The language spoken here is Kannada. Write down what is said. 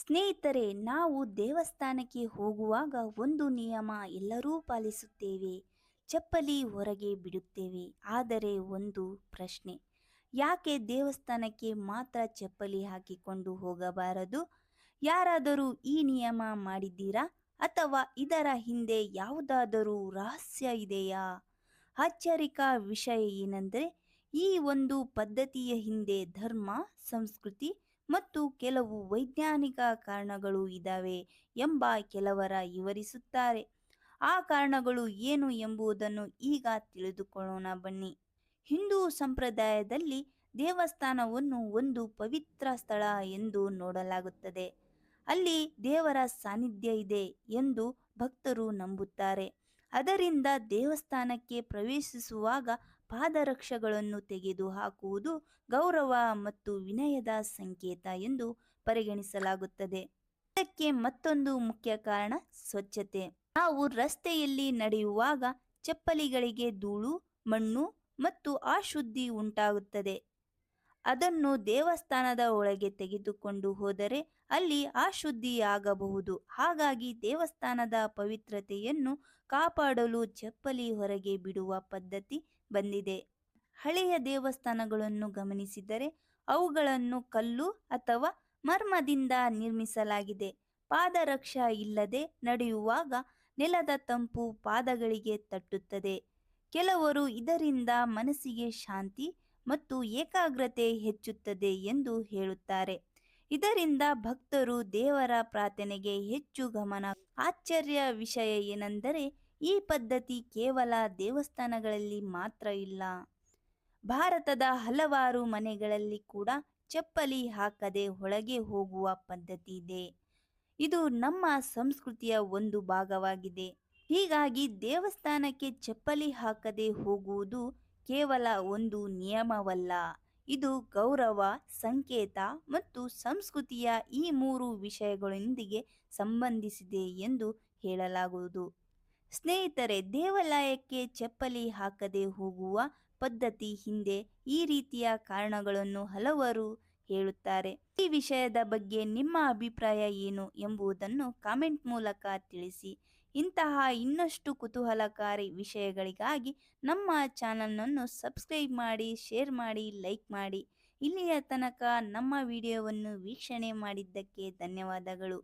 ಸ್ನೇಹಿತರೆ, ನಾವು ದೇವಸ್ಥಾನಕ್ಕೆ ಹೋಗುವಾಗ ಒಂದು ನಿಯಮ ಎಲ್ಲರೂ ಪಾಲಿಸುತ್ತೇವೆ. ಚಪ್ಪಲಿ ಹೊರಗೆ ಬಿಡುತ್ತೇವೆ. ಆದರೆ ಒಂದು ಪ್ರಶ್ನೆ, ಯಾಕೆ ದೇವಸ್ಥಾನಕ್ಕೆ ಮಾತ್ರ ಚಪ್ಪಲಿ ಹಾಕಿಕೊಂಡು ಹೋಗಬಾರದು? ಯಾರಾದರೂ ಈ ನಿಯಮ ಮಾಡಿದ್ದೀರಾ? ಅಥವಾ ಇದರ ಹಿಂದೆ ಯಾವುದಾದರೂ ರಹಸ್ಯ ಇದೆಯಾ? ಆಶ್ಚರ್ಯಕ ವಿಷಯ ಏನೆಂದರೆ, ಈ ಒಂದು ಪದ್ಧತಿಯ ಹಿಂದೆ ಧರ್ಮ, ಸಂಸ್ಕೃತಿ ಮತ್ತು ಕೆಲವು ವೈಜ್ಞಾನಿಕ ಕಾರಣಗಳು ಇದ್ದಾವೆ ಎಂಬ ಕೆಲವರ ವಿವರಿಸುತ್ತಾರೆ. ಆ ಕಾರಣಗಳು ಏನು ಎಂಬುದನ್ನು ಈಗ ತಿಳಿದುಕೊಳ್ಳೋಣ ಬನ್ನಿ. ಹಿಂದೂ ಸಂಪ್ರದಾಯದಲ್ಲಿ ದೇವಸ್ಥಾನವನ್ನು ಒಂದು ಪವಿತ್ರ ಸ್ಥಳ ಎಂದು ನೋಡಲಾಗುತ್ತದೆ. ಅಲ್ಲಿ ದೇವರ ಸಾನ್ನಿಧ್ಯ ಇದೆ ಎಂದು ಭಕ್ತರು ನಂಬುತ್ತಾರೆ. ಅದರಿಂದ ದೇವಸ್ಥಾನಕ್ಕೆ ಪ್ರವೇಶಿಸುವಾಗ ಪಾದರಕ್ಷೆಗಳನ್ನು ತೆಗೆದುಹಾಕುವುದು ಗೌರವ ಮತ್ತು ವಿನಯದ ಸಂಕೇತ ಎಂದು ಪರಿಗಣಿಸಲಾಗುತ್ತದೆ. ಇದಕ್ಕೆ ಮತ್ತೊಂದು ಮುಖ್ಯ ಕಾರಣ ಸ್ವಚ್ಛತೆ. ನಾವು ರಸ್ತೆಯಲ್ಲಿ ನಡೆಯುವಾಗ ಚಪ್ಪಲಿಗಳಿಗೆ ಧೂಳು, ಮಣ್ಣು ಮತ್ತು ಅಶುದ್ಧಿ ಉಂಟಾಗುತ್ತದೆ. ಅದನ್ನು ದೇವಸ್ಥಾನದ ಒಳಗೆ ತೆಗೆದುಕೊಂಡು ಹೋದರೆ ಅಲ್ಲಿ ಅಶುದ್ಧಿಯಾಗಬಹುದು. ಹಾಗಾಗಿ ದೇವಸ್ಥಾನದ ಪವಿತ್ರತೆಯನ್ನು ಕಾಪಾಡಲು ಚಪ್ಪಲಿ ಹೊರಗೆ ಬಿಡುವ ಪದ್ಧತಿ ಬಂದಿದೆ. ಹಳೆಯ ದೇವಸ್ಥಾನಗಳನ್ನು ಗಮನಿಸಿದರೆ ಅವುಗಳನ್ನು ಕಲ್ಲು ಅಥವಾ ಮರ್ಮದಿಂದ ನಿರ್ಮಿಸಲಾಗಿದೆ. ಪಾದರಕ್ಷೆ ಇಲ್ಲದೆ ನಡೆಯುವಾಗ ನೆಲದ ತಂಪು ಪಾದಗಳಿಗೆ ತಟ್ಟುತ್ತದೆ. ಕೆಲವರು ಇದರಿಂದ ಮನಸ್ಸಿಗೆ ಶಾಂತಿ ಮತ್ತು ಏಕಾಗ್ರತೆ ಹೆಚ್ಚುತ್ತದೆ ಎಂದು ಹೇಳುತ್ತಾರೆ. ಇದರಿಂದ ಭಕ್ತರು ದೇವರ ಪ್ರಾರ್ಥನೆಗೆ ಹೆಚ್ಚು ಗಮನ. ಆಶ್ಚರ್ಯ ವಿಷಯ ಏನೆಂದರೆ, ಈ ಪದ್ಧತಿ ಕೇವಲ ದೇವಸ್ಥಾನಗಳಲ್ಲಿ ಮಾತ್ರ ಇಲ್ಲ. ಭಾರತದ ಹಲವಾರು ಮನೆಗಳಲ್ಲಿ ಕೂಡ ಚಪ್ಪಲಿ ಹಾಕದೆ ಒಳಗೆ ಹೋಗುವ ಪದ್ಧತಿ ಇದೆ. ಇದು ನಮ್ಮ ಸಂಸ್ಕೃತಿಯ ಒಂದು ಭಾಗವಾಗಿದೆ. ಹೀಗಾಗಿ ದೇವಸ್ಥಾನಕ್ಕೆ ಚಪ್ಪಲಿ ಹಾಕದೆ ಹೋಗುವುದು ಕೇವಲ ಒಂದು ನಿಯಮವಲ್ಲ, ಇದು ಗೌರವ, ಸಂಕೇತ ಮತ್ತು ಸಂಸ್ಕೃತಿಯ ಈ ಮೂರು ವಿಷಯಗಳೊಂದಿಗೆ ಸಂಬಂಧಿಸಿದೆ ಎಂದು ಹೇಳಲಾಗುವುದು. ಸ್ನೇಹಿತರೆ, ದೇವಾಲಯಕ್ಕೆ ಚಪ್ಪಲಿ ಹಾಕದೆ ಹೋಗುವ ಪದ್ಧತಿ ಹಿಂದೆ ಈ ರೀತಿಯ ಕಾರಣಗಳನ್ನು ಹಲವರು ಹೇಳುತ್ತಾರೆ. ಈ ವಿಷಯದ ಬಗ್ಗೆ ನಿಮ್ಮ ಅಭಿಪ್ರಾಯ ಏನು ಎಂಬುದನ್ನು ಕಾಮೆಂಟ್ ಮೂಲಕ ತಿಳಿಸಿ. ಇಂತಹ ಇನ್ನಷ್ಟು ಕುತೂಹಲಕಾರಿ ವಿಷಯಗಳಿಗಾಗಿ ನಮ್ಮ ಚಾನಲನ್ನು ಸಬ್ಸ್ಕ್ರೈಬ್ ಮಾಡಿ, ಶೇರ್ ಮಾಡಿ, ಲೈಕ್ ಮಾಡಿ. ಇಲ್ಲಿಯ ತನಕ ನಮ್ಮ ವಿಡಿಯೋವನ್ನು ವೀಕ್ಷಣೆ ಮಾಡಿದ್ದಕ್ಕೆ ಧನ್ಯವಾದಗಳು.